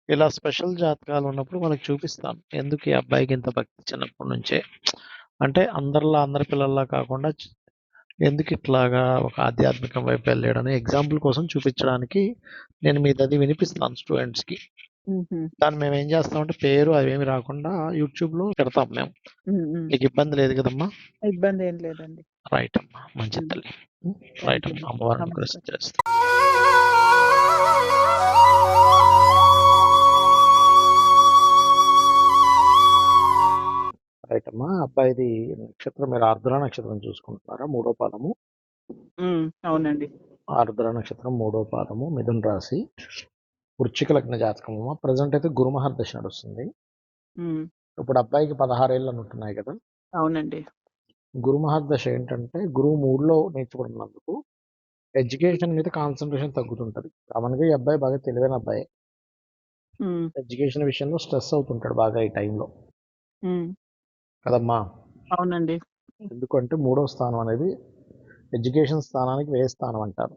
ఇలా స్పెషల్ జాతకాలు ఉన్నప్పుడు వాళ్ళకి చూపిస్తాను. ఎందుకు ఈ అబ్బాయికి ఇంత భక్తి చిన్నప్పటి నుంచే. అంటే అందరి పిల్లల్లా కాకుండా ఎందుకు ఇట్లాగా ఒక ఆధ్యాత్మికం వైపు వెళ్ళాడని ఎగ్జాంపుల్ కోసం చూపించడానికి నేను మీదది వినిపిస్తాను స్టూడెంట్స్‌కి. హుహు. దాన్ని మేమేం చేస్తామంటే పేరు అవేమి రాకుండా యూట్యూబ్‌లో పెడతాం మేము. మీకు ఇబ్బంది లేదు కదమ్మా? ఇబ్బందేం లేదండి. రైట్ అమ్మా. మంచిది హ్మ్. తల్లి. రైట్ థాంక్ యూ అమ్మా. అండి. అమ్మవారిని నమస్కారం. చేస్తాం. రైట్ అమ్మా. అబ్బాయిది నక్షత్రం మీరు ఆర్ద్ర నక్షత్రం చూసుకుంటున్నారా? మూడో పాదము. అవునండి. ఆర్ద్ర నక్షత్రం మూడో పాదము, మిథున రాశి, వృశ్చిక లగ్న జాతకము. ప్రజెంట్ అయితే గురు మహర్దశ నడుస్తుంది. హ్మ్. ఇప్పుడు అబ్బాయికి 16 ఏళ్ళు ఉంటున్నాయి కదా. అవునండి. గురు మహర్దశ ఏంటంటే గురువు 3లో నేర్చుకుంటున్నందుకు ఎడ్యుకేషన్ మీద కాన్సన్ట్రేషన్ తగ్గుతుంటది. కామన్‌గా ఈ అబ్బాయి బాగా తెలివైన అబ్బాయే. హ్మ్. ఎడ్యుకేషన్ విషయంలో స్ట్రెస్ అవుతుంటాడు బాగా ఈ టైంలో హ్మ్. కదమ్మా. అవునండి. ఎందుకంటే మూడో స్థానం అనేది ఎడ్యుకేషన్ స్థానానికి వ్యయ స్థానం అంటారు.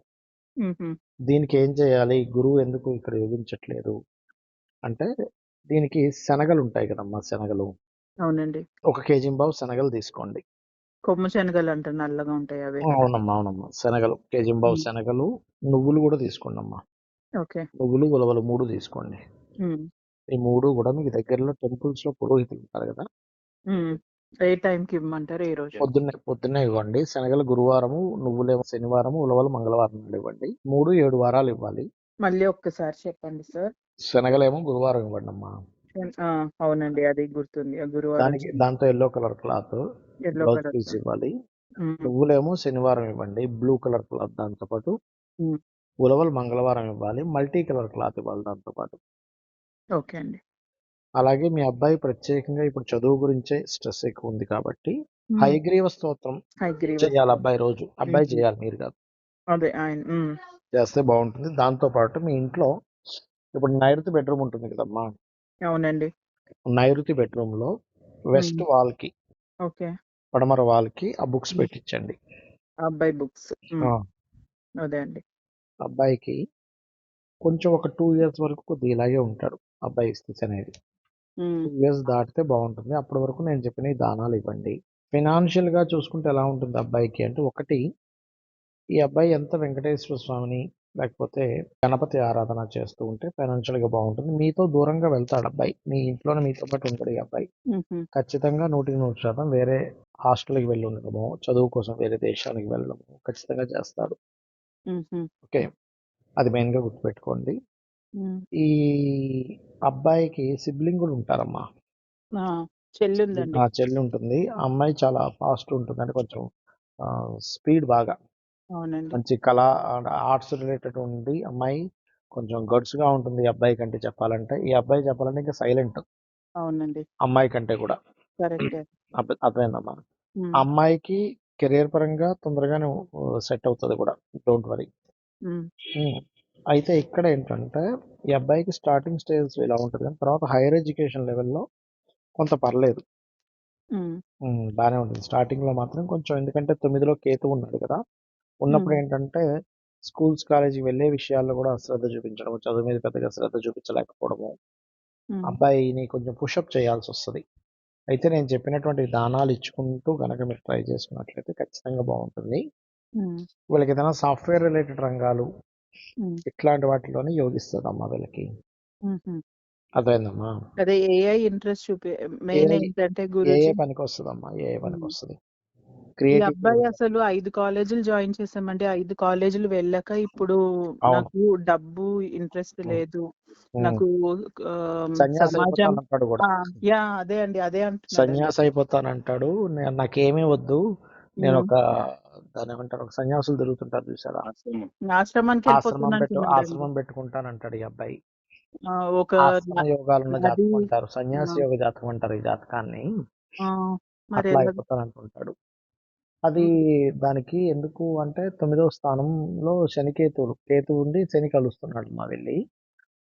హుహు. దీనికి ఏం చేయాలి? గురువు ఎందుకు ఇక్కడ యోగించట్లేదు అంటే దీనికి శనగలు ఉంటాయి కదమ్మా. శనగలు అవునండి. 1 కేజీంబావు శనగలు తీసుకోండి. కొమ్ము శనగలంటారు నల్లగా ఉంటాయి అవే కదా! అవునమ్మా. అవునమ్మా. శనగలు కేజీంబావు హ్మ్. శనగలు, నువ్వులు కూడా తీసుకోండమ్మా. ఓకే. నువ్వులు, ఉలవలు 3 తీసుకోండి. హ్మ్. ఈ 3 కూడా మీకు దగ్గరలో టెంపుల్స్‌లో పురోహితులు ఉంటారు కదా. హ్మ్. ఏ టైంకి ఇవ్వమంటారు? ఏ రోజు? పొద్దున్నే ఇవ్వండి. శనగలు గురువారము, నువ్వులేమో శనివారము, ఉలవలు మంగళవారం నాడు ఇవ్వండి. 3, 7 వారాలు ఇవ్వాలి. మళ్ళీ ఒక్కసారి చెప్పండి సార్. శనగలేమో గురువారం ఇవ్వండమ్మా. ఆ! అవునండి. అది గుర్తుంది. గురువారం దాంతో yellow colour cloth yellow blouse colour piece ఇవ్వాలి. హ్మ్. నువ్వులేమో శనివారం ఇవ్వండి. బ్లూ కలర్ క్లాత్ దాంతో పాటు. హ్మ్. ఉలవలు మంగళవారం ఇవ్వాలి. మల్టీ కలర్ క్లాత్ ఇవ్వాలి దాంతో పాటు. ఓకే అండి. అలాగే మీ అబ్బాయి ప్రత్యేకంగా ఇప్పుడు చదువు గురించే స్ట్రెస్ ఎక్కువ ఉంది కాబట్టి హ్మ్. హయగ్రీవ స్తోత్రం హయగ్రీవస్ చేయాలి అబ్బాయి రోజు. అబ్బాయి హుహు. చేయాలి, మీరు కాదు. అదే ఆయన చేస్తే బాగుంటుంది. దాంతో పాటు మీ ఇంట్లో ఇప్పుడు నైరుతి బెడ్రూమ్ ఉంటుంది కదమ్మా. అవునండి. నైరుతి బెడ్రూమ్‌లో హ్మ్. వెస్ట్ వాల్‌కి, ఓకే. పడమర వాల్‌కి ఆ బుక్స్ హ్మ్. పెట్టించండి. అబ్బాయి బుక్స్. ఆ! అదే అండి. అబ్బాయికి కొంచెం ఒక 2 ఇయర్స్ వరకు కొద్దిగా ఇలాగే ఉంటాడు అబ్బాయి స్థితి అనేది. హ్మ్. 2 ఇయర్స్ దాటితే బాగుంటుంది. అప్పటి వరకు నేను చెప్పిన ఈ దానాలు ఇవ్వండి. ఫైనాన్షియల్‌గా చూసుకుంటే ఎలా ఉంటుంది అబ్బాయికి అంటే, ఒకటి ఈ అబ్బాయి ఎంత వెంకటేశ్వర స్వామిని లేకపోతే గణపతి ఆరాధన చేస్తూ ఉంటే ఫైనాన్షియల్‌గా బాగుంటుంది. మీతో దూరంగా వెళ్తాడు అబ్బాయి. మీ ఇంట్లోనే మీతో పాటు ఉండడు ఈ అబ్బాయి. హుహు. ఖచ్చితంగా 100% వేరే హాస్టల్‌కి వెళ్ళి ఉండడమో, చదువు కోసం వేరే దేశానికి వెళ్ళడమో ఖచ్చితంగా చేస్తాడు. హుహు. ఓకే. అది మెయిన్‌గా గుర్తుపెట్టుకోండి. హ్మ్. ఈ అబ్బాయికి సిబ్లింగ్ కూడా ఉంటారమ్మా. ఆ! చెల్లుందండి. చెల్లుంటుంది. ఆ అమ్మాయి చాలా ఫాస్ట్ ఉంటుంది. అంటే కొంచెం స్పీడ్ బాగా. అవునండి. మంచి ఆర్ట్స్ రిలేటెడ్ ఉండి అమ్మాయి కొంచెం గట్స్‌గా ఉంటుంది ఈ అబ్బాయి కంటే చెప్పాలంటే. ఈ అబ్బాయి చెప్పాలంటే ఇంకా సైలెంట్ అవునండి. అమ్మాయి కంటే కూడా. కరెక్టే. అర్థమైందమ్మా. హ్మ్. ఆ అమ్మాయికి కెరియర్ పరంగా తొందరగానే సెట్ అవుతది కూడా. Don't worry. హ్మ్. హ్మ్. అయితే ఇక్కడ ఏంటంటే ఈ అబ్బాయికి స్టార్టింగ్ స్టేజ్‌లో ఇలా ఉంటది గానీ తర్వాత హైయర్ ఎడ్యుకేషన్ లెవెల్‌లో కొంత పర్లేదు. హ్మ్. బానే ఉంటుంది. స్టార్టింగ్‌లో మాత్రం కొంచెం, ఎందుకంటే 9లో కేతువు ఉన్నాడు కదా. ఉన్నప్పుడు హ్మ్. ఏంటంటే స్కూల్స్, కాలేజీకి వెళ్ళే విషయాల్లో కూడా శ్రద్ధ చూపించడము, చదువు మీద పెద్దగా శ్రద్ధ చూపించలేకపోవడము. హ్మ్. అబ్బాయిని కొంచెం పుషప్ చేయాల్సొస్తది. అయితే నేను చెప్పినటువంటి దానాలు ఇచ్చుకుంటూ గనక మీరు ట్రై చేసుకున్నట్లయితే ఖచ్చితంగా బావుంటుంది. హ్మ్. వీళ్ళకేదైనా సాఫ్ట్‌వేర్ రిలేటెడ్ రంగాలు హ్మ్. ఇట్లాంటి వాటిలోనే యోగిస్తదమ్మా వీళ్ళకి. హుహు. అర్థమైందమ్మా? అదే ఏఐ ఇంట్రెస్ట్ మెయిన్ ఏఐ ఏంటంటే ఏఐ గురూజీ పనికొస్తదమ్మా. ఏఐ హ్మ్. పనికొస్తది. ఈ క్రియేటివిటీ అబ్బాయి ఉండాలి. అసలు 5 కాలేజీలు జాయిన్ చేసామంటే 5 కాలేజీలు వెళ్ళాక ఇప్పుడు అవును. నాకు డబ్బు ఇంట్రెస్ట్ హ్మ్. లేదు. హ్మ్. నాకు సన్యాసి సమాజం అయిపోతానంటాడు గూడా. యాహ్! అదే అండి. అదే అంటున్నాడండి. సన్యాసి అయిపోతానంటాడు. నాకేమీ వద్దు. హ్మ్. నేనొక దాన్నేమంటారు, ఒక సన్యాసులు తిరుగుతుంటారు చూసారా? ఆశ్రమానికెళ్ళిపోతానంటున్నాడండి. ఆశ్రమం పెట్టుకుంటానంటాడు ఈ అబ్బాయి. ఒక న ఆశ్రమ యోగాలున్న నది జాతకం అంటారు. ఆ! సన్యాసి యోగ జాతకం అంటారు ఈ జాతకాన్ని. ఆ! అట్లా మరెలా అయిపోతానంటుంటాడు. అది హ్మ్. దానికి ఎందుకు అంటే 9వ స్థానంలో శని కేతువులు. కేతువు ఉండి శని కలుస్తున్నాడు వెళ్ళి.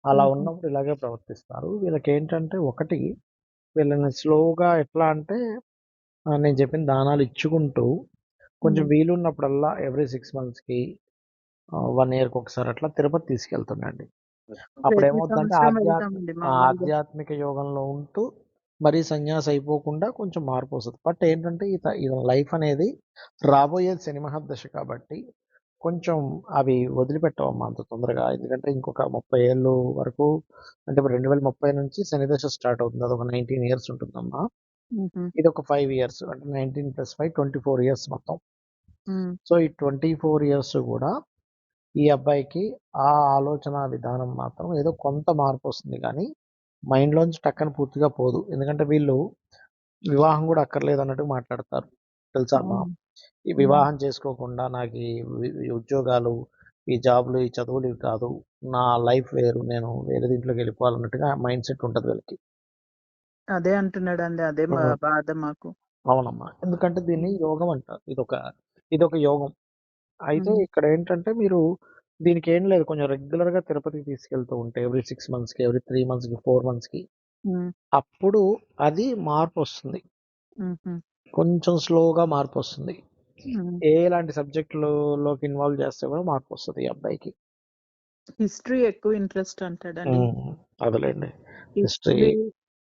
అలా హుహు. ఉన్నప్పుడు ఇలాగే ప్రవర్తిస్తారు. వీళ్ళకేంటంటే ఒకటి, వీళ్ళని స్లోగా ఎట్లా అంటే నేను చెప్పిన దానాలు ఇచ్చుకుంటూ కొంచెం హ్మ్. వీలున్నప్పుడల్లా ఎవ్రీ 6 మంత్స్‌కి 1 ఇయర్‌కి ఒకసారి అట్లా తిరుపతి తీసుకెళ్తుండండి. ప్రతి అప్పుడేమవుద్దంటే సంవత్సరం వెళ్తామండి మామూలుగా. ఆధ్యాత్మిక యోగంలో ఉంటూ మరీ సన్యాసి అయిపోకుండా కొంచెం మార్పొస్తది. బట్ ఏంటంటే ఈతని లైఫ్ అనేది రాబోయేది శని మహర్దశ కాబట్టి కొంచెం అవి వదిలిపెట్టవమ్మా అంత తొందరగా. ఎందుకంటే ఇంకొక 30 ఏళ్ళు వరకు, అంటే ఇప్పుడు 2030 నుంచి శని దశ స్టార్ట్ అవుతుంది. అదొక 19 ఇయర్స్ ఉంటుందమ్మా. హుహు. ఇదొక 5 ఇయర్స్, అంటే 19+5 24 ఇయర్స్ మొత్తం. హ్మ్. సో, ఈ 24 ఇయర్స్ గూడా ఈ అబ్బాయికి ఆ ఆలోచన విధానం మాత్రం ఏదో కొంత మార్పొస్తుంది గానీ, మైండ్‌లోంచి టక్కన పూర్తిగా పోదు. ఎందుకంటే వీళ్ళు వివాహం గూడా అక్కర్లేదన్నట్టుగా మాట్లాడతారు. తెలుసా అమ్మా? అవును. ఈ హ్మ్. వివాహం చేసుకోకుండా నాకీ ఈ ఉద్యోగాలు, ఈ జాబ్‌లు, ఈ చదువులు ఇవి కాదు. నా లైఫ్ వేరు. నేను వేరే దీంట్లోకెళ్ళిపోవాలన్నట్టుగా మైండ్ సెట్ ఉంటది వీళ్ళకి. అదే అంటున్నాడండి. అదే హ్మ్. బాధ మాకు. అవునమ్మా. ఎందుకంటే దీన్ని హ్మ్. యోగం అంటారు. ఇదొక యోగం. అయితే హ్మ్. ఇక్కడేంటంటే మీరు దీనికేం లేదు. కొంచెం రెగ్యులర్‌గా తిరుపతికి తీసుకెళ్తూ ఉంటే ఎవ్రీ 6 మంత్స్‌కి, ఎవ్రీ 3 మంత్స్‌కి, 4 మంత్స్‌కి హ్మ్. అప్పుడు అది మార్పొస్తుంది. హుహు. కొంచెం స్లోగా మార్పొస్తుంది. హ్మ్. ఎలాంటి సబ్జెక్ట్‌లోకి ఇన్వాల్వ్ చేస్తే కూడా మార్పొస్తది ఈ అబ్బాయికి. హిస్టరీ ఎక్కువ ఇంట్రెస్ట్ అంటాడండి. హ్మ్. అదేలెండి. హిస్టరీ. హిస్టరీ,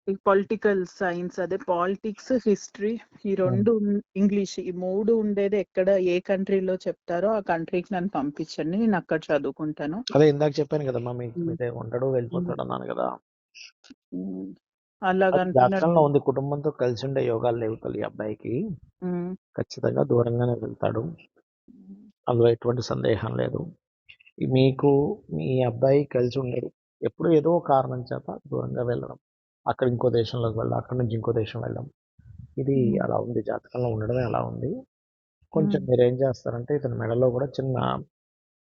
ఈ పొలిటికల్ సైన్స్ అదే పాలిటిక్స్, హిస్టరీ ఈ హ్మ్. 2 ఇంగ్లీష్ ఈ 3 ఉండేది ఎక్కడ ఏ కంట్రీలో చెప్తారో ఆ కంట్రీకి నన్ను పంపించండి. నేను అక్కడ చదువుకుంటాను. అదే ఇందాక చెప్పాను కదమ్మా! హ్మ్. మీతో ఉండడు, హ్మ్. వెళ్ళిపోతాడన్నాను గదా! హ్మ్. అది జాతకంలో అలాగంటున్నాడండి. ఉంది. కుటుంబంతో కలిసుండే యోగాలు లేవు తల్లి ఈ అబ్బాయికి. హ్మ్. ఖచ్చితంగా దూరంగానే వెళ్తాడు. హ్మ్. అందులో ఎటువంటి సందేహం లేదు. మీకు మీ అబ్బాయి కలిసి ఉండడు. ఎప్పుడో ఏదో ఒక కారణం చేత దూరంగా వెళ్ళడం. అక్కడ ఇంకో దేశంలోకి వెళ్ళడం. అక్కడి నుంచి ఇంకో దేశం వెళ్ళడం. ఇది హ్మ్. అలా ఉంది. జాతకంలో ఉండడమే అలా ఉంది. కొంచెం హ్మ్. మీరేం చేస్తారంటే ఇతని మెడలో కూడా చిన్న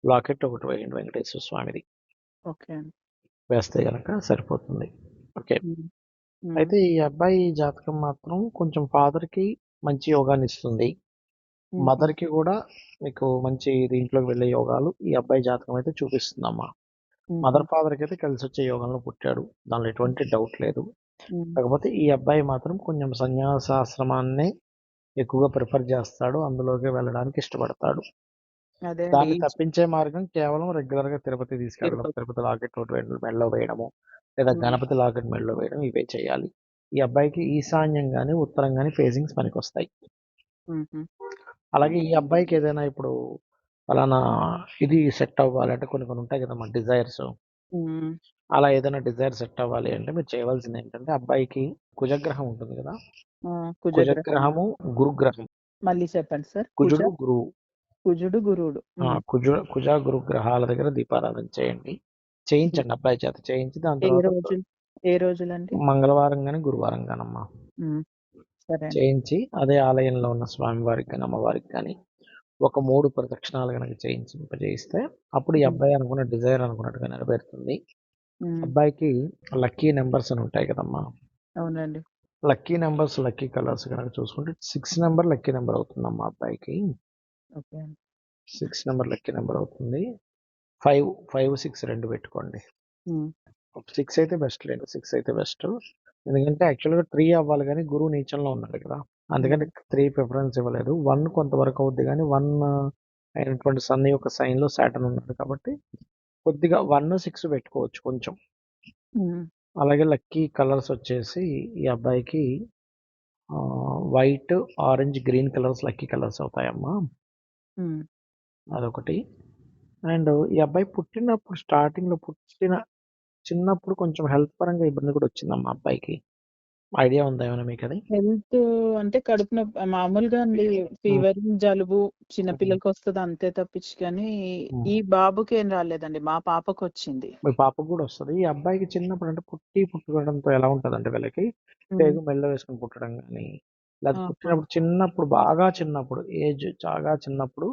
లాకెట్ ఒకటి వేయండి వెంకటేశ్వర స్వామిది. ఓకే అండి. వేస్తే గనక సరిపోతుంది. ఓకే. హ్మ్. హ్మ్. అయితే ఈ అబ్బాయి జాతకం మాత్రం కొంచెం ఫాదర్‌కి మంచి యోగాన్నిస్తుంది. హుహు. మదర్‌కి గూడా మీకు మంచి దీంట్లోకి వెళ్ళే యోగాలు ఈ అబ్బాయి జాతకం అయితే చూపిస్తుందమ్మా. హుహు. మదర్, ఫాదర్‌కైతే కలిసొచ్చే యోగంలో పుట్టాడు. దానిలో హ్మ్. ఎటువంటి డౌట్ లేదు. హ్మ్. కాకపోతే ఈ అబ్బాయి మాత్రం కొంచెం సన్యాసాశ్రమాన్నే ఎక్కువగా ప్రిఫర్ చేస్తాడు. అందులోకే వెళ్ళడానికి ఇష్టపడతాడు. అదే అండి. దాన్ని తప్పించే మార్గం కేవలం రెగ్యులర్‌గా తిరుపతి తీసుకెళ్ళడం. తిరుపతి. తిరుపతి లాకెట్ ఒకటి మెడలో వేయడము, లేదా హ్మ్. గణపతి లాకెట్ మెడలో వేయడం ఇవే చేయాలి. ఈ అబ్బాయికి ఈశాన్యం గాని, ఉత్తరం గాని ఫేసింగ్స్ పనికొస్తాయి. హుహు. అలాగే ఈ అబ్బాయికి ఏదైనా ఇప్పుడు పలానా ఇది సెట్ అవ్వాలి అంటే కొన్ని కొన్ని ఉంటాయి కదమ్మా డిజైర్స్. హ్మ్. అలా ఏదైనా డిజైర్ సెట్ అవ్వాలి అంటే మీరు చేయవలసింది ఏంటంటే అబ్బాయికి కుజగ్రహం ఉంటుంది కదా! ఆ! కుజగ్రహం. కుజగ్రహము, గురుగ్రహం. మళ్ళీ చెప్పండి సార్. కుజుడు, గురువు. కుజుడు, గురువుడు. హ్మ్. కుజ, గురు గ్రహాల దగ్గర దీపారాధన చేయండి. హ్మ్. చేయించండి అబ్బాయి చేత. చేయించి దాని ఏ తర్వాత రోజులు? ఏ రోజులండి? మంగళవారం గాని, గురువారం గానమ్మా. హ్మ్. సరే అండి. చేయించి అదే ఆలయంలో ఉన్న స్వామివారికి గాని, అమ్మవారికి గాని ఒక 3 ప్రదక్షిణాలు గనక చేయిస్తే అప్పుడు ఈ హ్మ్. అబ్బాయి అనుకున్న డిజైర్ అనుకున్నట్టుగా నెరవేరుతుంది. హ్మ్. అబ్బాయికి లక్కీ నంబర్స్ అని ఉంటాయి కదమ్మా! అవునండి. లక్కీ నంబర్స్, లక్కీ కలర్స్ గనక చూసుకుంటే 6 నంబర్ లక్కీ నంబర్ అవుతుందమ్మా అబ్బాయికి. ఓకే అండి. 6 నంబర్ లక్కీ నంబర్ అవుతుంది. 5, 6 2 పెట్టుకోండి. హ్మ్. 6 అయితే బెస్ట్ లేండి. 6 అయితే బెస్ట్. ఎందుకంటే యాక్చువల్‌గా 3 అవ్వాలి గానీ గురువు నీచంలో ఉన్నాడు కదా! అందుకని హ్మ్. 3 ప్రిఫరెన్స్ ఇవ్వలేదు. 1 కొంతవరకు అవుద్ది గానీ 1 అయినటువంటి సన్ యొక్క సైన్‌లో సాటర్న్ ఉన్నాడు కాబట్టి కొద్దిగా 1, 6 పెట్టుకోవచ్చు కొంచెం. హ్మ్. అలాగే లక్కీ కలర్స్ వచ్చేసి ఈ అబ్బాయికి white, orange, green colours lucky colours అవుతాయమ్మా. హ్మ్. అదొకటి. అండ్ ఈ అబ్బాయి పుట్టినప్పుడు స్టార్టింగ్‌లో చిన్నప్పుడు కొంచెం హెల్త్ పరంగా ఇబ్బంది కూడా వచ్చిందమ్మా అబ్బాయికి. ఐడియా ఉందా ఏమైనా మీకది? హెల్త్ అంటే కడుపు నొప్పి మామూలుగా అండి. హ్మ్. ఫీవర్, జలుబు చిన్న హ్మ్. పిల్లలకొస్తది అంతే తప్పించి కానీ, హ్మ్. ఈ బాబుకేం రాలేదండి. మా పాపకొచ్చింది. మీ పాపకు గూడా వస్తది. ఈ అబ్బాయికి చిన్నప్పుడు అంటే పుట్టడంతో ఎలా ఉంటదంటే వీళ్ళకి హ్మ్. పేగు మెడలో వేసుకొని పుట్టడం గాని, లేతే ఆహా! చిన్నప్పుడు బాగా చిన్నప్పుడు ఏజ్ చాలా చిన్నప్పుడు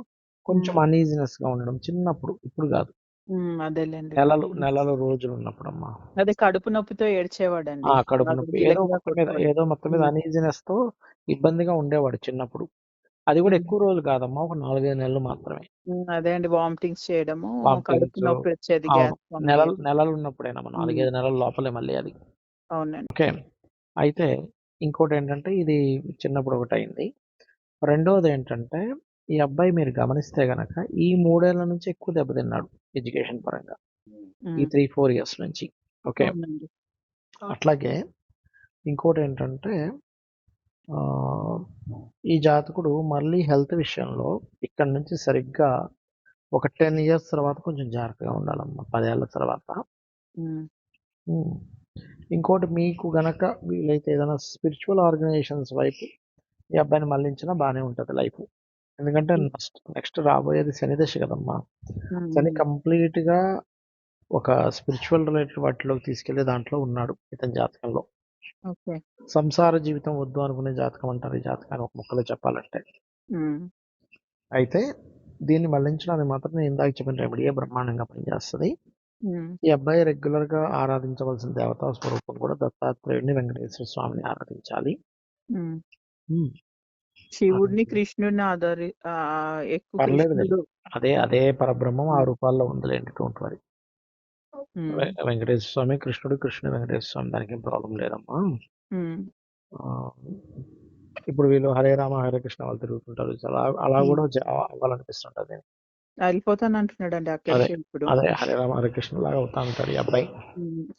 కొంచెం హ్మ్. అనీజీనెస్‌గా ఉండడం చిన్నప్పుడు. ఇప్పుడు గాదు. హ్మ్. అదేలెండి. నెలలు రోజులున్నప్పుడమ్మా. అదే కడుపు నొప్పితో ఏడ్చేవాడండి. కడుపు అలాగే నొప్పి గిలగిలా కొట్టుకొని. ఏదో మొత్తం మీద హ్మ్. అనీజీనెస్‌తో ఇబ్బందిగా ఉండేవాడు చిన్నప్పుడు. అది గూడా హ్మ్. ఎక్కువ రోజులు కాదమ్మా. ఒక 4, 5 నెలలు మాత్రమే. హ్మ్. అదే అండి. వామిటింగ్స్ చేయడము, కడుపు వామిటింగ్స్. నొప్పొచ్చేది. అవును. గ్యాస్ ఫార్మ్ అయ్యేది. నెలలున్నప్పుడేనమ్మా. 4, హ్మ్. 5 నెలల లోపలే మళ్ళీ అది. అవునండి. ఓకే. అయితే ఇంకోటేంటంటే ఇది చిన్నప్పుడు ఒకటయింది. రెండోదేంటంటే ఈ అబ్బాయి మీరు గమనిస్తే గనక ఈ 3 ఏళ్ల నుంచి ఎక్కువ దెబ్బతిన్నాడు ఎడ్యుకేషన్ పరంగా. ఈ 3-4 ఇయర్స్ నుంచి. ఓకే. అవునండి. అట్లాగే ఇంకోటేంటంటే ఈ జాతకుడు మళ్ళీ హెల్త్ విషయంలో ఇక్కడి నుంచి సరిగ్గా ఒక 10 ఇయర్స్ తర్వాత కొంచెం జాగ్రత్తగా ఉండాలమ్మా. 10 ఏళ్ల తర్వాత. హ్మ్. హ్మ్. ఇంకోటి మీకు గనక వీలైతే ఏదైనా స్పిరిచువల్ ఆర్గనైజేషన్స్ వైపు ఈ అబ్బాయిని మళ్ళించినా బానే ఉంటది లైఫు. ఎందుకంటే హ్మ్. నెక్స్ట్ రాబోయేది శని దశ కదమ్మా! హ్మ్. శని హ్మ్. కంప్లీట్‌గా ఒక స్పిరిచువల్ రిలేటెడ్ వాటిలోకి తీసుకెళ్ళే దాంట్లో ఉన్నాడు ఇతని జాతకంలో. ఓకే. సంసార జీవితం వద్దు అనుకునే జాతకం అంటారు ఈ జాతకాన్ని ఒక ముక్కలో చెప్పాలంటే. హ్మ్. అయితే దీన్ని మళ్లించడానికి మాత్రం నేను ఇందాక చెప్పిన రెమెడీయే బ్రహ్మాండంగా పనిచేస్తది. హ్మ్. ఈ అబ్బాయి రెగ్యులర్‌గా ఆరాధించవలసిన దేవతా స్వరూపం కూడా దత్తాత్రేయుడిని, వెంకటేశ్వర స్వామిని ఆరాధించాలి. హ్మ్. హ్మ్. శివుడిని, కృష్ణుడిని ఎక్కువ పర్లేదులే. కృష్ణుడు. అదే పరబ్రహ్మం ఆ హ్మ్. రూపాల్లో ఉందిలెండి. Don't worry. హ్మ్. వెంకటేశ్వర స్వామి, కృష్ణుడు వెంకటేశ్వర స్వామి దానికేం ప్రాబ్లమ్ లేదమ్మా. హ్మ్. ఆహ్, ఇప్పుడు వీళ్ళు హరే రామ, హరే కృష్ణ వాళ్ళు తిరుగుతుంటారు. అలా హ్మ్. కూడా అవ్వాలనిపిస్తుంటది. ఎళ్ళిపోతానంటున్నాడండి అదే. అక్కడికే ఇప్పుడు. అదే హరే రామ, హరే కృష్ణ లాగా అవుతా ఉంటాడు ఈ అబ్బాయి.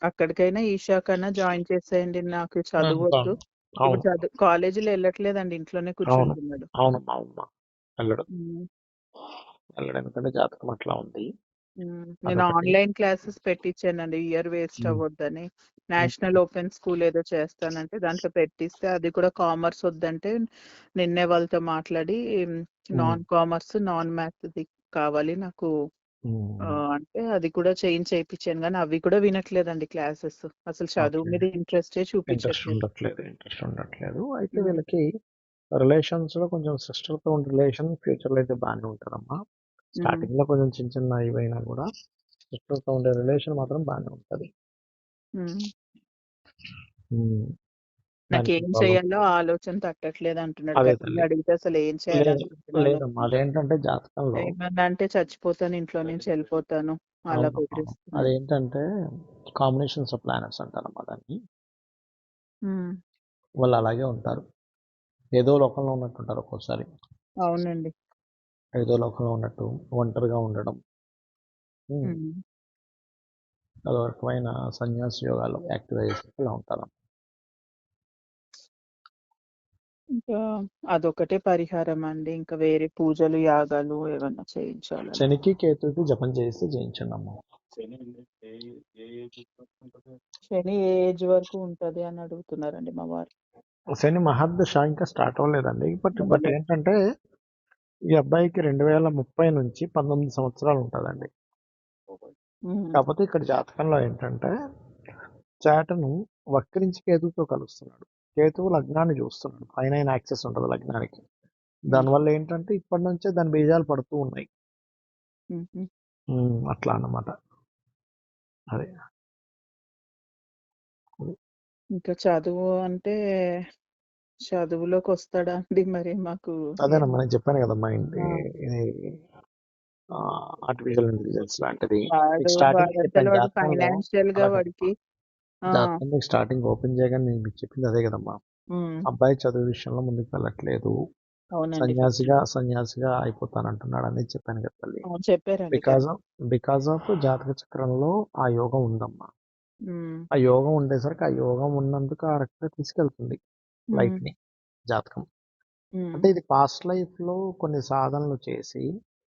అక్కడికైనా ఈషా కన్నా జాయిన్ చేసేయండి. నాకు చదువొద్దు. ఇప్పుడు అవును. కాలేజీలో ఎళ్ళట్లేదండి. ఇంట్లోనే అవును. కూర్చుంటున్నాడు. అవునమ్మా. అవునమ్మా. వెళ్ళడు. హ్మ్. వెళ్ళడు. ఎందుకంటే జాతకం అట్లా ఉంది. నేను అదొకటి. ఆన్‌లైన్ క్లాసెస్ పెట్టించానండి. ఇయర్ వేస్ట్ హ్మ్. అవ్వద్దని. హ్మ్. నేషనల్ ఓపెన్ స్కూల్ ఏదో చేస్తానంటే దాంట్లో పెట్టిస్తే అది కూడా కామర్స్ వద్దంటే నిన్నే వాళ్ళతో మాట్లాడి హ్మ్. నాన్ కామర్స్, నాన్ మ్యాథ్‌ది కావాలి నాకు హ్మ్. అంటే అది కూడా చేయించాను గానీ అవి కూడా వినట్లేదండి క్లాసెస్. అసలు చదువు ఓకే. మీద ఇంట్రెస్టే చూపించట్లేదు. ఇంట్రెస్ట్ ఉండట్లేదు. అయితే హ్మ్. వీళ్ళకి రిలేషన్స్‌లో కొంచెం సిస్టర్‌తో ఉండే రిలేషన్ ఫ్యూచర్‌లో అయితే బానే ఉంటదమ్మా. హ్మ్. స్టార్టింగ్‌లో కొంచెం చిన్న ఇవైనా కూడా సిస్టర్‌తో ఉండే రిలేషన్ మాత్రం బానే ఉంటది. హ్మ్. హ్మ్. దానికేం నాకేం ప్రాబ్లమ్ చేయాలో ఆలోచన తట్టట్లేదంటున్నాడు. అదే గట్టిగా తల్లి. అడిగితే అసలేం లేదు. చేయాలనుకుంటున్నాను లేదమ్మా. అదేంటంటే జాతకంలో ఏమన్నంటే చచ్చిపోతాను, ఇంట్లో నుంచి ఎళ్ళిపోతాను. అలా అవునమ్మా. అవును. బెదిరిస్తున్నాడు. అదేంటంటే కాంబినేషన్స్ ఆఫ్ ప్లానెట్స్ అంటారమ్మా దాన్ని. హ్మ్. వాళ్ళు అలాగే ఉంటారు. ఏదో లోకంలో ఉన్నట్టుంటారు ఒక్కోసారి. అవునండి. ఏదో లోకంలో ఉన్నట్టు ఒంటరిగా ఉండడం. హ్మ్. హ్మ్. అదో రకమైన సన్యాసి యోగాలు యాక్టివ్ అయ్యేసరికి ఇలా ఉంటారు. ఇంకా అదొకటే పరిహారం అండి. ఇంకా వేరే పూజలు, యాగాలు ఏమన్నా చేయించాలని. శనికి, కేతువుకి జపం చేయిస్తే జయించండమ్మా. శని ఏ ఏజ్ వరకు ఉంటది అని అడుగుతున్నారండి మా వారు. శని మహర్దశ ఇంకా స్టార్ట్ అవ్వలేదండి. బట్ అవ్వలేదు. ఏంటంటే ఈ అబ్బాయికి 2030 నుంచి 19 సంవత్సరాలు ఉంటదండి. హ్మ్. కాపోతే ఇక్కడ జాతకంలో ఏంటంటే సాటర్న్ వక్రించి కేతువుతో కలుస్తున్నాడు. కేతువు లగ్నాన్ని చూస్తున్నాడు. పైన యాక్సెస్ ఉంటది లగ్నానికి. హుహు. దానివల్ల ఏంటంటే ఇప్పటి నుంచే దాని బీజాలు పడుతూ ఉన్నాయి. హుహు. అట్లా అన్నమాట. అదే. అది. ఇంకా చదువు అంటే చదువులోకొస్తాడా అండి మరి మాకు అదేనమ్మా నేను చెప్పాను కదమ్మా! ఆ! ఇది ఆర్టిఫిషియల్ ఇంటెలిజెన్స్ లాంటిది. మీకు స్టార్టింగే వాడసలు చెప్పాను వాడు జాతకంలో ఫైనాన్షియల్‌గా అలా కాదమ్మా. వాడికి ఆ! జాతకం మీకు స్టార్టింగ్ ఓపెన్ చేయగానే నేను మీకు చెప్పింది అదే కదమ్మా! హ్మ్. అబ్బాయి చదువు విషయంలో ముందుకు వెళ్ళట్లేదు. అవునండి. చెప్పారు. సన్యాసిగా అయిపోతానంటున్నాడు అనేది చెప్పాను కదా తల్లి. అవును. చెప్పారండి బికాస్ ఆఫ్ జాతక చక్రంలో ఆ యోగం ఉందమ్మా. హ్మ్. ఆ యోగం ఉండేసరికి ఆ యోగం ఉన్నందుకు ఆ రకంగా తీసుకెళ్తుంది హ్మ్. లైఫ్‌ని జాతకం. హ్మ్. అంటే ఇది పాస్ట్ లైఫ్‌లో కొన్ని సాధనలు చేసి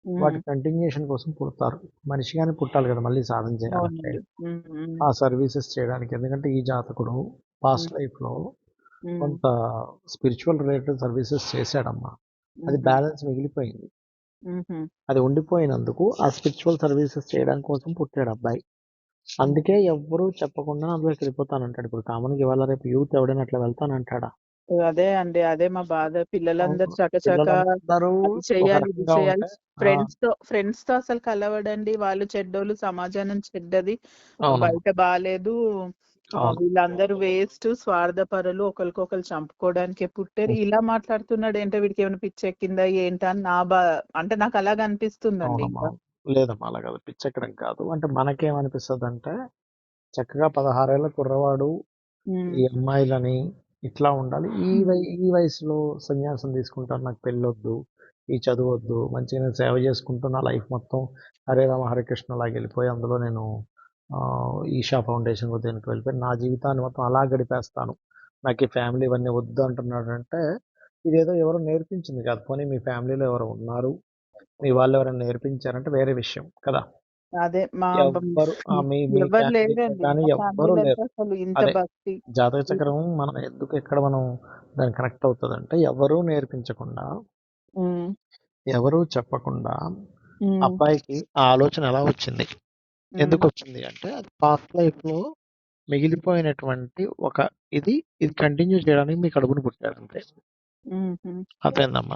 హ్మ్. వాటి కంటిన్యూయేషన్ కోసం పుడతారు. మనిషిగానే పుట్టాలి కదా! మళ్ళీ సాధన చేయాలంటే. అవునండి. హ్మ్. హ్మ్. ఆ సర్వీసెస్ చేయడానికి. ఎందుకంటే ఈ జాతకుడు హ్మ్. పాస్ట్ లైఫ్‌లో హ్మ్. కొంత స్పిరిచువల్ రిలేటెడ్ సర్వీసెస్ చేశాడమ్మా. అది హుహు. బ్యాలెన్స్ మిగిలిపోయింది. హుహు. అది ఉండిపోయినందుకు ఆ స్పిరిచువల్ సర్వీసెస్ చేయడం కోసం పుట్టాడు అబ్బాయి. అందుకే హుహు. ఎవ్వరు చెప్పకుండా అందులోకి వెళ్ళిపోతానంటాడు. ఇప్పుడు కామన్‌గా ఇవాళ రేపు యూత్ ఎవడైనా అట్లా వెళ్తానంటాడా? అదే అండి. అదే మా బాధ. పిల్లలందరూ అవును. చకచకా పిల్లలందరూ అది ఒక చేయాలి, ఇది రకంగా చేయాలి. ఉంటే ఆ! ఫ్రెండ్స్‌తో అసలు కలవడండి. వాళ్ళు చెడ్డోళ్ళు, సమాజానం చెడ్డది. అవునమ్మా. బయట బాలేదు. అవును. వీళ్ళందరూ వేస్ట్, స్వార్థపరులు, ఒకళ్ళకొకళ్ళు చంపుకోవడానికే పుట్టారు. హ్మ్. ఇలా మాట్లాడుతున్నాడేంటో వీడికేమైనా పిచ్చెక్కిందా ఏంటా అని నా అంటే నాకు అలాగ అనిపిస్తుందండి అవునమ్మా. ఇంకా. అవును. లేదమ్మా అలా కాదు. పిచ్చెక్కడం కాదు. అంటే మనకేమనిపిస్తదంటే చక్కగా 16 ఏళ్ల కుర్రవాడు హ్మ్. ఈ అమ్మాయిలని ఇట్లా ఉండాలి. హ్మ్. ఈ వయసులో సన్యాసం తీసుకుంటాను. నాకు పెళ్ళొద్దు. ఈ చదువొద్దు. మంచిగా నేను సేవ చేసుకుంటూ నా లైఫ్ మొత్తం హరే రామ హరే కృష్ణ లాగెళ్ళిపోయి అందులో నేను ఈషా ఫౌండేషన్ దీనికి వెళ్ళిపోయి నా జీవితాన్ని మొత్తం అలా గడిపేస్తాను, నాకు ఈ ఫ్యామిలీ ఇవన్నీ వద్దు అంటున్నాడు అంటే ఇదేదో ఎవరు నేర్పించింది కాదు. పోనీ మీ ఫ్యామిలీలో ఎవరు ఉన్నారు, మీ వాళ్ళు ఎవరైనా నేర్పించారంటే వేరే విషయం కదా. అదే మా ఎవ్వరు మీ మీ ఎవరు ఫ్యామిలీలో లేరండి. కానీ మా ఎవ్వరు ఫ్యామిలీలో లేరు. అయితే అసలు ఇంత అదే భక్తి. జాతక చక్రం మనం ఎందుకు ఎక్కడ మనం దాన్ని కనెక్ట్ అవుతుందంటే ఎవరూ నేర్పించకుండా, ఉమ్, ఎవరూ చెప్పకుండా ఉమ్, అబ్బాయికి ఆ ఆలోచన ఎలా వచ్చింది, ఎందుకు ఉమ్, వచ్చింది అంటే అది పాస్ట్ లైఫ్ లో మిగిలిపోయినటువంటి ఒక ఇది కంటిన్యూ చేయడానికి మీకు అడుగును పుట్టాడు అంతే. ఉమ్, ఉమ్. అర్థమైందమ్మా.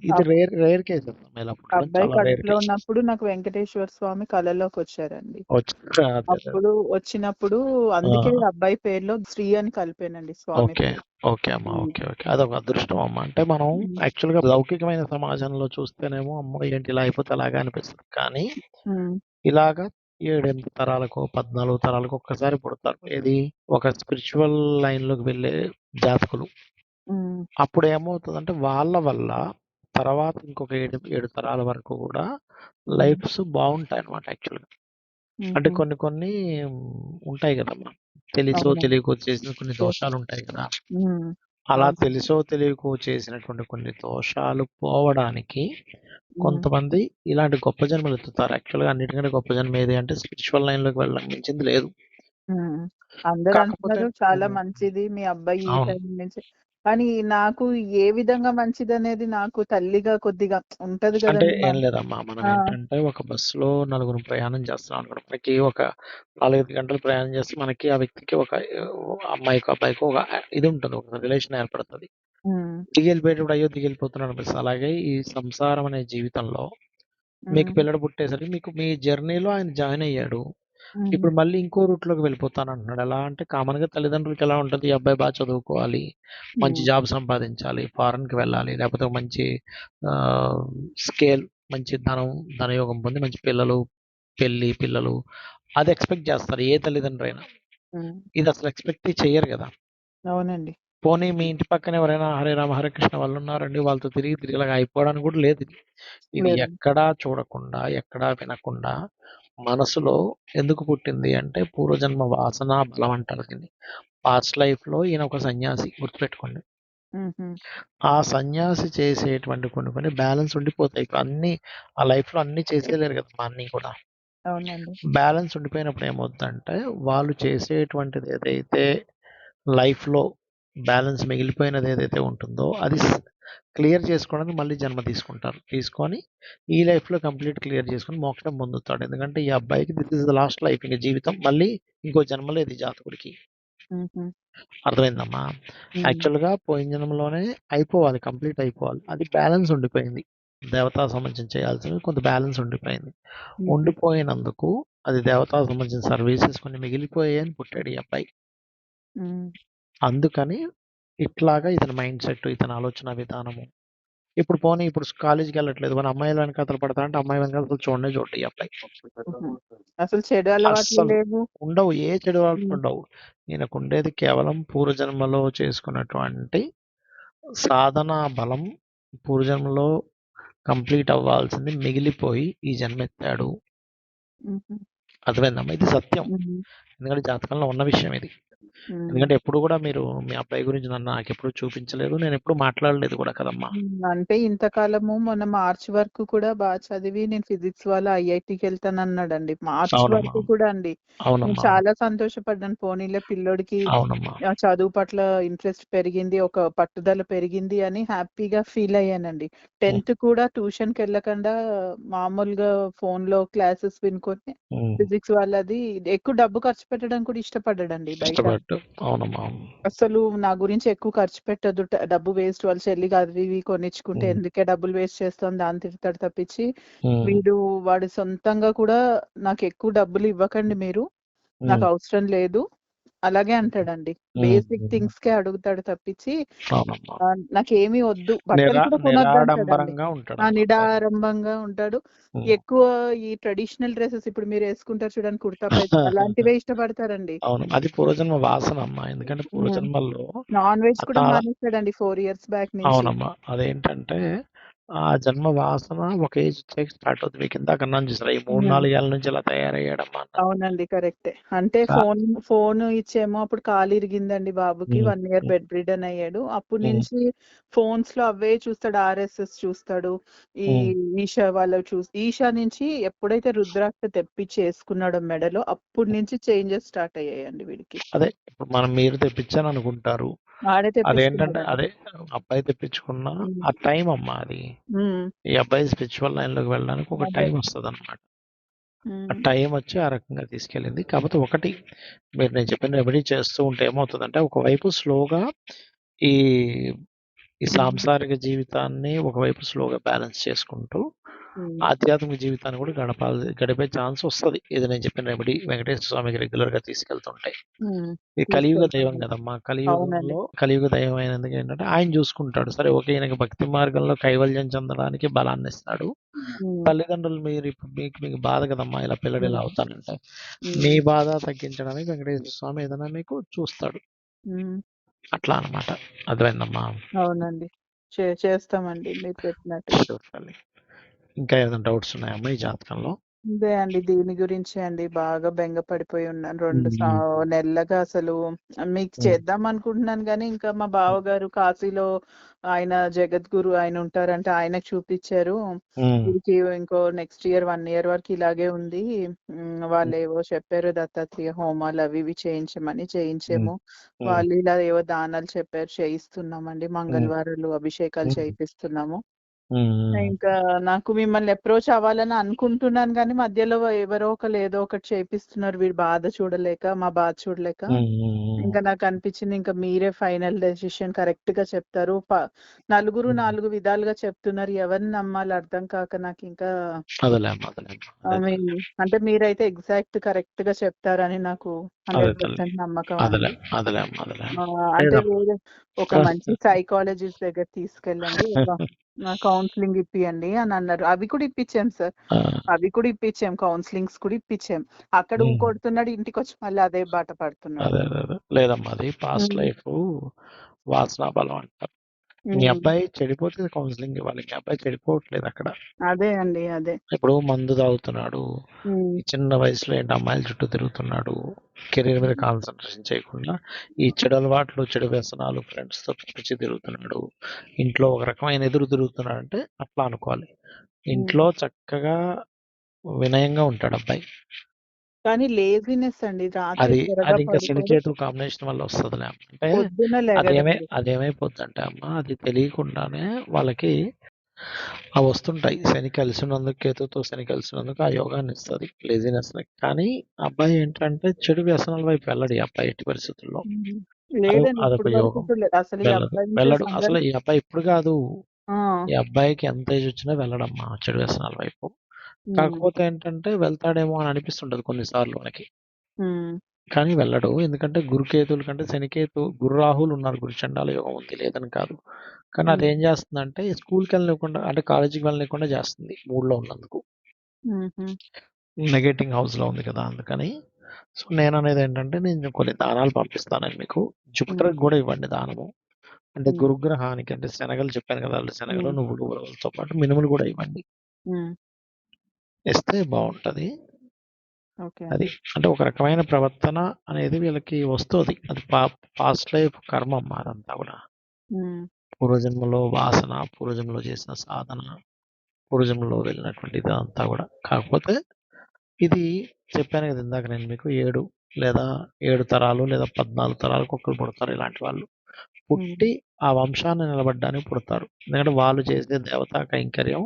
ఇది రేర్ రేర్ కేసు అమ్మా, ఇలా పుట్టడం అబ్బాయి చాలా రేర్ కడుపులో కేసు. ఉన్నప్పుడు నాకు వెంకటేశ్వర స్వామి కళలోకి వచ్చారండి. వచ్చి అప్పుడు వచ్చినప్పుడు అందుకే అబ్బాయి పేరులో శ్రీ అని కలిపానండి స్వామి ఓకే పేరు. ఓకే అమ్మా, ఉమ్, ఓకే ఓకే, అదొక అదృష్టం అమ్మా. అంటే మనం ఉమ్, యాక్చువల్గా లౌకికమైన సమాజంలో చూస్తేనేమో అమ్మో ఏంటి ఇలా అయిపోతే అలాగా అనిపిస్తుంది, కానీ ఉమ్, ఇలాగా 7-8 తరాలకు 14 తరాలకు ఒక్కసారి పుడతారు. ఏది ఒక స్పిరిచువల్ లైన్ లోకి వెళ్ళే జాతకులు. ఉమ్, అప్పుడు ఏమవుతుందంటే వాళ్ళ వల్ల తర్వాత ఇంకొక 7 తరాల వరకు కూడా ఉమ్, లైఫ్స్ బాగుంటాయి అన్నమాట యాక్చువల్గా. అంటే ఉమ్. కొన్ని కొన్ని ఉంటాయి కదమ్మా, తెలుసో అవునండి. తెలియకో చేసిన కొన్ని దోషాలు ఉంటాయి కదా. ఉమ్, అలా అవును. తెలుసో తెలియకో చేసినటువంటి కొన్ని దోషాలు పోవడానికి ఉమ్, కొంతమంది ఇలాంటి గొప్ప జన్మలు ఎత్తుతారు. యాక్చువల్గా అన్నిటికంటే గొప్ప జన్మ ఏది అంటే స్పిరిచువల్ లైన్ లోకి వెళ్ళడం మించింది లేదు. ఉమ్. అందరూ కాకపోతే అంటున్నారు చాలా మంచిది మీ అబ్బాయి ఈ అవును, టైం నుంచి. కానీ నాకు ఏ విధంగా మంచిది అనేది నాకు తల్లిగా కొద్దిగా ఉంటది అంటే కదండి. ఏం లేదమ్మా, మనం ఆ, ఏంటంటే ఒక బస్సులో నలుగురు ప్రయాణం చేస్తున్నాం అనుకోండి, మనకి ఒక 4-5 గంటలు ప్రయాణం చేస్తే మనకి ఆ వ్యక్తికి ఒక అమ్మాయికి అబ్బాయికి ఒక ఇది ఉంటుంది, ఒక రిలేషన్ ఏర్పడుతుంది. ఉమ్, దిగిలిపోయేటప్పుడు అయ్యో దిగిలిపోతున్నాడు అనిపిస్తుంది. అలాగే ఈ సంసారం అనే జీవితంలో మీకు ఉమ్, పిల్లడు పుట్టేసరికి మీకు మీ జర్నీలో ఆయన జాయిన్ అయ్యాడు. ఉమ్, ఇప్పుడు మళ్ళీ ఇంకో రూట్ లోకి వెళ్ళిపోతాను అంటున్నాడు. ఎలా అంటే కామన్ గా తల్లిదండ్రులకి ఎలా ఉంటుంది, ఈ అబ్బాయి బాగా చదువుకోవాలి, మంచి ఉమ్, జాబ్ సంపాదించాలి, ఫారెన్ కి వెళ్ళాలి, లేకపోతే ఒక మంచి స్కేల్, మంచి ధనయోగం పొంది మంచి పిల్లలు అది ఎక్స్పెక్ట్ చేస్తారు ఏ తల్లిదండ్రులు అయినా. ఉమ్. ఇది అసలు ఎక్స్పెక్ట్ చెయ్యరు కదా. అవునండి. పోనీ మీ ఇంటి పక్కన ఎవరైనా హరే రామ హరే కృష్ణ వాళ్ళు ఉన్నారండి, వాళ్ళతో తిరిగి ఇలాగ అయిపోవడానికి కూడా లేదు. ఇది లేదండి. ఎక్కడా చూడకుండా ఎక్కడా వినకుండా మనసులో ఎందుకు పుట్టింది అంటే పూర్వజన్మ వాసన బలం అంటారు దీన్ని. పాస్ట్ లైఫ్ లో ఈయన ఒక సన్యాసి, గుర్తుపెట్టుకోండి. ఉహు, ఆ సన్యాసి చేసేటువంటి కొన్ని బ్యాలెన్స్ ఉండిపోతాయి. అన్ని ఆ లైఫ్ లో అన్ని చేసేయలేరు కదా అన్ని కూడా. అవునండి. బ్యాలెన్స్ ఉండిపోయినప్పుడు ఏమవుతుందంటే వాళ్ళు చేసేటువంటిది ఏదైతే లైఫ్ లో బ్యాలెన్స్ మిగిలిపోయినది ఏదైతే ఉంటుందో అది క్లియర్ చేసుకోవడానికి మళ్ళీ జన్మ తీసుకుంటారు. తీసుకొని ఈ లైఫ్ లో కంప్లీట్ క్లియర్ చేసుకొని మోక్షం పొందుతాడు. ఎందుకంటే ఈ అబ్బాయికి this is the last life, ఇంకా జీవితం మళ్ళీ ఇంకో జన్మ లేదు ఈ జాతకుడికి. ఉహు, అర్థమైందమ్మా. ఉమ్, యాక్చువల్ గా పోయిన జన్మలోనే అయిపోవాలి, కంప్లీట్ అయిపోవాలి. అది బ్యాలెన్స్ ఉండిపోయింది. దేవతా సంబంధించి చేయాల్సినవి కొంత బ్యాలెన్స్ ఉండిపోయింది. ఉహు, ఉండిపోయినందుకు అది దేవతా సంబంధించిన సర్వీసెస్ కొన్ని మిగిలిపోయాయి అని పుట్టాడు ఈ అబ్బాయి. ఉమ్. అందుకని ఇట్లాగా ఇతని మైండ్ సెట్, ఇతని ఆలోచన విధానము. ఇప్పుడు పోనీ ఇప్పుడు కాలేజీకి వెళ్ళట్లేదు, మన అమ్మాయిల వెనకాతలు పడతా అంటే అమ్మాయి వెనకాల అసలు చూడండి ఈ అబ్బాయి. ఉహు. అసలు చెడు అలవాట్లు అస్సలు లేవు. ఉండవు, ఏ చెడు అలవాట్లు ఉమ్, ఉండవు. ఈయనకు ఉండేది కేవలం పూర్వజన్మలో చేసుకున్నటువంటి సాధన బలం. పూర్వజన్మలో కంప్లీట్ అవ్వాల్సింది మిగిలిపోయి ఈ జన్మెత్తాడు. ఉహు, అర్థమైందమ్మా, ఇది సత్యం. ఉమ్, ఎందుకంటే జాతకంలో ఉన్న విషయం ఇది. ఉమ్. ఎందుకంటే ఎప్పుడు కూడా మీరు మీ అబ్బాయి గురించి నాకు ఎప్పుడు చూపించలేదు, నేను ఎప్పుడు మాట్లాడలేదు కూడా కదమ్మా. అంటే ఇంతకాలము మొన్న మార్చ్ వరకు కూడా బాగా చదివి నేను ఫిజిక్స్ వాళ్ళ ఐఐటికి వెళ్తాను అన్నాడండి. మార్చ్ అవునమ్మా, వరకు కూడా అండి. నేను అవునమ్మా, చాలా సంతోషపడ్డాను. పోనీలే పిల్లోడికి అవునమ్మా. చదువు పట్ల ఇంట్రెస్ట్ పెరిగింది, ఒక పట్టుదల పెరిగింది అని హ్యాపీగా ఫీల్ అయ్యానండి. 10th కూడా ట్యూషన్కి వెళ్ళకుండా మామూలుగా ఫోన్ లో క్లాసెస్ వినుకొని ఫిజిక్స్ వాళ్ళది ఎక్కువ డబ్బు ఖర్చు పెట్టడం కూడా ఇష్టపడ్డాడండి బయట. ఇష్టపడ్డు. అవునమ్మా. అసలు నా గురించి ఎక్కువ ఖర్చు పెట్టొద్దు, డబ్బు వేస్ట్, వాళ్ళ చెల్లికి అవి ఇవి కొనిచ్చుకుంటే ఉమ్, ఎందుకే డబ్బులు వేస్ట్ చేస్తాం దాన్ని తిడతాడు తప్పించి ఉమ్, వాడు సొంతంగా కూడా నాకు ఎక్కువ డబ్బులు ఇవ్వకండి మీరు, నాకు ఉమ్, అవసరం లేదు అలాగే అంటాడండి. బేసిక్ ఉమ్. థింగ్స్ కే అడుగుతాడు తప్పించి అవునమ్మా. నాకేమీ వద్దు, బట్టలు కూడా కొనొద్దు అంటాడండి. నిరాడంబరంగా ఉంటాడమ్మా అబ్బాయి. నిడారంభంగా ఉంటాడు. ఉమ్. ఎక్కువ ఈ ట్రెడిషనల్ డ్రెస్సెస్ ఇప్పుడు మీరు వేసుకుంటారు చూడండి, కుర్తా పైజమా అలాంటివే ఇష్టపడతారండి. అవును, అది పూర్వజన్మ వాసన అమ్మా. ఎందుకంటే పూర్వజన్మల్లో నాన్ వెజ్ కూడా చాలా మానేస్తాడండి 4 years బ్యాక్ నుంచి. అవునమ్మా. అదేంటంటే ఆ జన్మ వాసన ఒక ఏజ్ వచ్చాక స్టార్ట్ అవుతుంది. మీకు ఇందాక అన్నాను చూసారా, ఈ 3, హ్మ్. 4 ఏళ్ల నుంచి ఇలా తయారయ్యాడమ్మా అన్నాను. అవునండి. కరెక్టే. అంటే కా ఫోను ఇచ్చేమో అప్పుడు కాలు ఇరిగిందండి బాబుకి. హ్మ్. 1 ఇయర్ హ్మ్. బెడ్ రిడన్ అయ్యాడు. అప్పటి హ్మ్. నుంచి ఫోన్స్‌లో అవే చూస్తాడు. ఆర్ఎస్ఎస్ చూస్తాడు. ఈ హ్మ్. ఈషా వాళ్ళవి ఈషా నుంచి ఎప్పుడైతే రుద్రాక్ష తెప్పిచ్చి యేసుకున్నాడో మెడలో అప్పటి నుంచి చేంజెస్ స్టార్ట్ అయ్యాయండి వీడికి. అదే ఇప్పుడు మీరు తెప్పించాననుకుంటారు. వాడే అదేంటంటే తెప్పించుకున్నాడండి. అదే అబ్బాయి తెప్పించుకున్న హ్మ్. ఆ టైం అమ్మా అది. హ్మ్. ఈ అబ్బాయి స్పిరిచువల్ లైన్‌లోకి వెళ్ళడానికి ఒక అదే. టైం వస్తదనమాట. ఆ హ్మ్. టైం వచ్చి ఆ రకంగా తీసుకెళ్ళింది. కాపోతే ఒకటి, నేను చెప్పిన రెమెడీ చేస్తూ ఉంటే ఏమవుతదంటే, ఒకవైపు స్లోగా ఈ ఈ హ్మ్. సాంసారిక జీవితాన్ని ఒకవైపు స్లోగా బ్యాలెన్స్ చేసుకుంటూ, హ్మ్. ఆధ్యాత్మిక జీవితాన్ని కూడా గడిపే ఛాన్స్ వస్తది. ఇది నేను చెప్పిన రెమెడీ వెంకటేశ్వర స్వామికి రెగ్యులర్‌గా తీసుకెళ్తుంటే. హ్మ్. ఈ కలియుగ దైవం తీసుకెళ్తామండి. కదమ్మా! అవునండి. కలియుగ దైవం అయినందుకు ఏంటంటే ఆయన చూసుకుంటాడు. సరే ఓకే. ఈయనకి భక్తి మార్గంలో కైవల్యం చెందడానికి బలాన్నిస్తాడు. హ్మ్. తల్లిదండ్రులు మీకు బాధ కదమ్మా! ఇలా పిల్లాడు ఇలా హ్మ్. అవుతానంటే. మీ హ్మ్. బాధ తగ్గించడానికి వెంకటేశ్వర స్వామి ఏదైనా మీకు చూస్తాడు. హ్మ్. అట్లా అన్నమాట. అర్థమైందమ్మా? అవునండి. చేస్తామండి మీరు చెప్పినట్టుగా. షూర్ తల్లి. ఇంకా ఏదైనా డౌట్స్ ఉన్నాయమ్మా ఈ జాతకంలో? ఇదే అండి. దీని గురించే అండి. బాగా బెంగ పడిపోయి ఉన్నాను. 2 హ్మ్. నెలలుగా అసలు మీకు హ్మ్. చేద్దాం అనుకుంటున్నాను గానీ, ఇంకా మా హ్మ్. బావగారు కాశీలో ఆయన జగద్గురు ఆయన ఉంటారంటే ఆయనకు చూపిచ్చారు. హ్మ్. వీడికి ఇంకో నెక్స్ట్ ఇయర్ 1 ఇయర్ వరకు ఇలాగే ఉంది. హ్మ్. వాళ్ళేవో చెప్పారు దత్తాత్రేయ హోమాలు అవి ఇవి చేయించమని హ్మ్. చేయించాము. హ్మ్. వాళ్ళు ఇలా ఏవో దానాలు చెప్పారు చేయిస్తున్నామండి. హ్మ్. మంగళవారాలు అభిషేకాలు హ్మ్. చేపిస్తున్నాము. హ్మ్. ఇంకా నాకు మిమ్మల్ని అప్రోచ్ అవ్వాలని అనుకుంటున్నాను గానీ, మధ్యలో ఎవరో ఒకళ్ళు ఏదో ఒకటి చేపిస్తున్నారు. వీడి బాధ చూడలేక, మా బాధ చూడలేక. హ్మ్. హ్మ్. ఇంకా నాకనిపించింది ఇంకా మీరే ఫైనల్ డెసిషన్ కరెక్ట్‌గా చెప్తారు. నలుగురు హ్మ్. 4 విధాలుగా చెప్తున్నారు. ఎవరిని నమ్మాలో అర్థం కాక నాకింకా అదేలేమ్మా. అదేలేమ్మా. ఐ అదే మీన్ తల్లి. అంటే మీరైతే ఎగ్జాక్ట్ కరెక్ట్‌గా చెప్తారని నాకు అదే తల్లి. 100% నమ్మకం అదేలే. అండి. అదేలేమ్మా. అదేలేమ్మా. అంటే లేదమ్మా. వేరే ఒక మంచి సైకాలజిస్ట్ దగ్గర తీసుకెళ్ళండి. ఒక కౌన్సెలింగ్ ఇప్పియండి అని అన్నారు. అవి కూడా ఇప్పించాం సార్. ఆ! అవి కూడా ఇప్పించాం. కౌన్సెలింగ్స్ కూడా ఇప్పించాం. అక్కడ హ్మ్. ఊకొడుతున్నాడు. ఇంటికొచ్చి మళ్ళీ అదే బాట పడుతున్నాడు. అదే. లేదమ్మా. అది పాస్ట్ హ్మ్. లైఫు వాసనా బలం అంటారు. మీ హ్మ్. అబ్బాయి చెడిపోతే కౌన్సెలింగ్ ఇవ్వాలి. మీ అబ్బాయి చెడిపోవట్లేదు అక్కడ. అదే అండి. అదే. ఇప్పుడు మందు తాగుతున్నాడు. హ్మ్. ఈ చిన్న వయసులో ఏంటి అమ్మాయిల చుట్టూ తిరుగుతున్నాడు. కెరీర్ మీద కాన్సంట్రేషన్ చేయకుండా ఈ చెడు అలవాట్లు, చెడు వ్యసనాలు, ఫ్రెండ్స్‌తో పిచ్చి తిరుగుతున్నాడు. ఇంట్లో ఒక రకమైన ఎదురు తిరుగుతున్నాడంటే అట్లా అనుకోవాలి. హ్మ్. ఇంట్లో చక్కగా వినయంగా ఉంటాడు అబ్బాయి. కానీ లేజినెస్ అండి. రాత్రి అది త్వరగా అది ఇంకా పడుకోడు. శనికేతు కాంబినేషన్ వల్ల వస్తదిలే. అంటే పొద్దున్న లెగడండి. అదేమైపోద్దంటే అమ్మా, అది తెలియకుండానే వాళ్ళకి అవొస్తుంటాయి. శని కలిసినందుకు ఆ యోగాన్నిస్తది. లేజినెస్‌ని. కానీ అబ్బాయి ఏంటంటే చెడు వ్యసనాల వైపు వెళ్ళడు ఈ అబ్బాయి ఎట్టి పరిస్థితుల్లో. హ్మ్. లేదండి. అదొక ఇప్పటి వరకు యోగం. చూడలేదు. అసలు ఈ అబ్బాయిని చూసి వెళ్ళడు. అందరూ అసలు ఈ అబ్బాయి ఇప్పుడు గాదు. ఆ! ఈ అబ్బాయికి ఎంత ఏజ్ వచ్చినా వెళ్ళడమ్మా చెడు వ్యసనాల వైపు. హ్మ్. కాకపోతే ఏంటంటే వెళ్తాడేమో అని అనిపిస్తుంటది కొన్ని సార్లు మనకి. హ్మ్. కానీ వెళ్ళడు. ఎందుకంటే గురుకేతువుల కంటే గురు రాహువులు ఉన్నారు. గురు చండాల యోగం ఉంది. లేదని కాదు. కానీ హ్మ్. అదేం చేస్తుందంటే స్కూలుకెళ్ళనివ్వకుండా అంటే కాలేజీకి వెళ్ళనీయకుండా చేస్తుంది మూడ్‌లో ఉన్నందుకు. హుహు. నెగెటింగ్ హౌస్‌లో ఉంది కదా! అందుకని. సో, నేననేదేంటంటే నేను కొన్ని దానాలు పంపిస్తానండి మీకు. హ్మ్. జుపిటర్‌కి గూడా ఇవ్వండి దానము. అంటే హ్మ్. గురుగ్రహానికి అంటే శనగలు చెప్పాను కదా! శనగలు, హ్మ్. నువ్వులు, ఉలవలతో పాటు మినుములు గూడా ఇవ్వండి. హ్మ్. ఇస్తే బావుంటది. ఓకే అది. అండి. అంటే ఒక రకమైన ప్రవర్తన అనేది వీళ్ళకి వస్తది. అది పాస్ట్ లైఫ్ కర్మమ్మా అదంతా గూడా. హ్మ్. పూర్వజన్మలో వాసన, పూర్వజన్మలో చేసిన సాధన, పూర్వజన్మలో వెళ్ళినటువంటి ఇదంతా గూడా. కాకపోతే ఇది చెప్పాను గదా! ఇందాక నేను మీకు 7 తరాలు లేదా 14 తరాలకు ఒకళ్ళు పుడతారు ఇలాంటి వాళ్ళు. హ్మ్. పుట్టి ఆ వంశాన్ని నిలబడడానికి పుడతారు. ఎందుకంటే వాళ్ళు చేసే దేవతా కైంకర్యం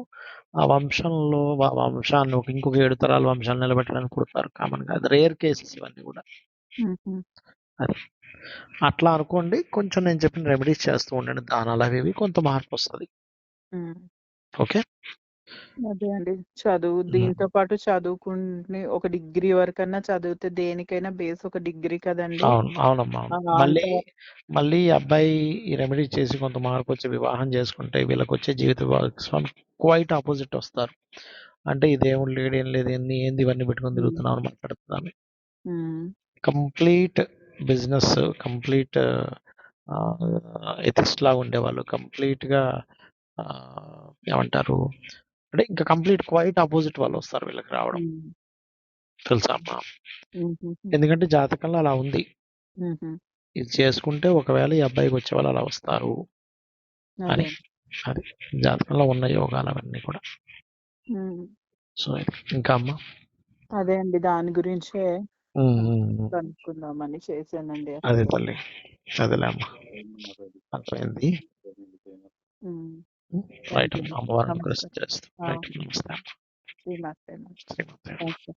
ఆ వంశంలో వంశాన్ని ఇంకొక 7 తరాల వంశాన్ని నిలబెట్టడానికి పుడతారు కామన్‌గా. అది రేర్ కేసెస్ ఇవన్నీ గూడా. హుహు. అది. అట్లా అనుకోండి. కొంచెం నేను చెప్పిన రెమెడీస్ చేస్తూ ఉండండి. దానాలు అవి ఇవి కొంత మార్పొస్తది. హ్మ్. ఓకే. అదే అండి. హ్మ్. దీంతో పాటు చదువుకుని ఒక డిగ్రీ వరకన్నా చదివితే దేనికైనా బేస్ ఒక డిగ్రీ కదండీ! అవును. అవునమ్మా. అవును. ఆ! అంత మళ్ళీ ఈ అబ్బాయి ఈ రెమెడీ చేసి కొంత మార్పొచ్చి వివాహం చేసుకుంటే వీళ్ళకొచ్చే జీవిత భాగస్వామి క్వైట్ అపోజిట్ వస్తారు. అంటే ఈ దేవుడు లేడు, ఏం లేదు, ఏంది ఇవన్నీ పెట్టుకొని హ్మ్. తిరుగుతున్నావు అని మాట్లాడుతున్నాను. హ్మ్. కంప్లీట్ బిజినెస్, కంప్లీట్ ఎథిక్స్ లాగా ఉండేవాళ్ళు. కంప్లీట్‌గా ఏమంటారు అంటే ఇంకా కంప్లీట్ క్వైట్ ఆపోజిట్ వాళ్ళు వస్తారు వీళ్ళకి రావడం. హ్మ్. తెలుసా అమ్మా? హుహుహు. ఎందుకంటే జాతకంలో అలా ఉంది. హుహు. ఇది చేసుకుంటే ఒకవేళ ఈ అబ్బాయికి వచ్చేవాళ్ళు అలా వస్తారు అదే. అని. అది జాతకంలో ఉన్న యోగాలు అవన్నీ కూడా. హ్మ్. సో ఇంకా అమ్మా? అదే అండి. దాని గురించే ఉమ్, ఉమ్, ఉమ్. కనుక్కుందామని చేశానండి అదే అసలు. తల్లి, అదేలే అమ్మా, అర్థమైంది. హ్మ్. రైట్ థాంక్ యూ అమ్మా, అండి. అమ్మవారిని నమస్తే. ప్రశ్న చేస్తాం. ఆ! రైట్, నమస్తే అమ్మా. శ్రీమాతే నమః. శ్రీమతి. Thank you.